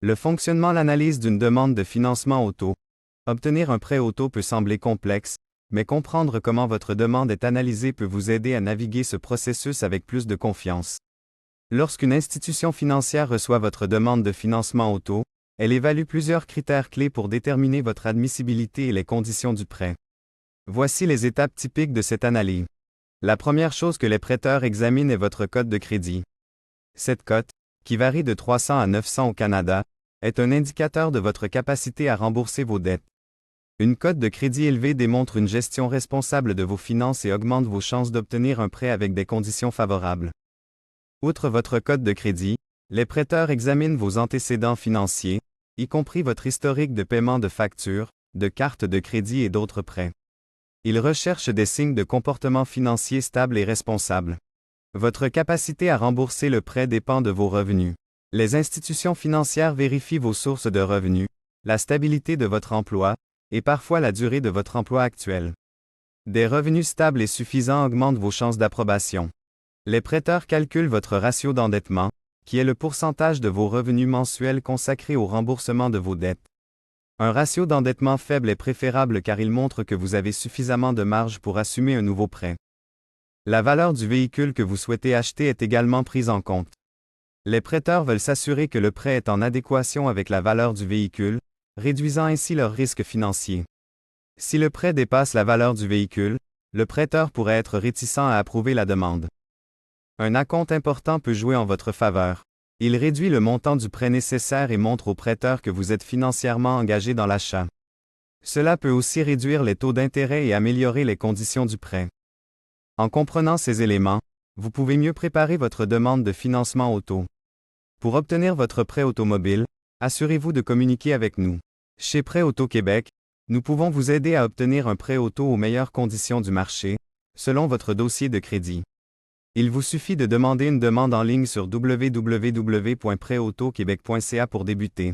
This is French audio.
Le fonctionnement. L'analyse d'une demande de financement auto. Obtenir un prêt auto peut sembler complexe, mais comprendre comment votre demande est analysée peut vous aider à naviguer ce processus avec plus de confiance. Lorsqu'une institution financière reçoit votre demande de financement auto, elle évalue plusieurs critères clés pour déterminer votre admissibilité et les conditions du prêt. Voici les étapes typiques de cette analyse. La première chose que les prêteurs examinent est votre cote de crédit. Cette cote, qui varie de 300 à 900 au Canada, est un indicateur de votre capacité à rembourser vos dettes. Une cote de crédit élevée démontre une gestion responsable de vos finances et augmente vos chances d'obtenir un prêt avec des conditions favorables. Outre votre cote de crédit, les prêteurs examinent vos antécédents financiers, y compris votre historique de paiement de factures, de cartes de crédit et d'autres prêts. Ils recherchent des signes de comportement financier stable et responsable. Votre capacité à rembourser le prêt dépend de vos revenus. Les institutions financières vérifient vos sources de revenus, la stabilité de votre emploi, et parfois la durée de votre emploi actuel. Des revenus stables et suffisants augmentent vos chances d'approbation. Les prêteurs calculent votre ratio d'endettement, qui est le pourcentage de vos revenus mensuels consacrés au remboursement de vos dettes. Un ratio d'endettement faible est préférable car il montre que vous avez suffisamment de marge pour assumer un nouveau prêt. La valeur du véhicule que vous souhaitez acheter est également prise en compte. Les prêteurs veulent s'assurer que le prêt est en adéquation avec la valeur du véhicule, réduisant ainsi leur risque financier. Si le prêt dépasse la valeur du véhicule, le prêteur pourrait être réticent à approuver la demande. Un acompte important peut jouer en votre faveur. Il réduit le montant du prêt nécessaire et montre au prêteur que vous êtes financièrement engagé dans l'achat. Cela peut aussi réduire les taux d'intérêt et améliorer les conditions du prêt. En comprenant ces éléments, vous pouvez mieux préparer votre demande de financement auto. Pour obtenir votre prêt automobile, assurez-vous de communiquer avec nous. Chez Prêt Auto Québec, nous pouvons vous aider à obtenir un prêt auto aux meilleures conditions du marché, selon votre dossier de crédit. Il vous suffit de demander une demande en ligne sur www.pretautauquebec.ca pour débuter.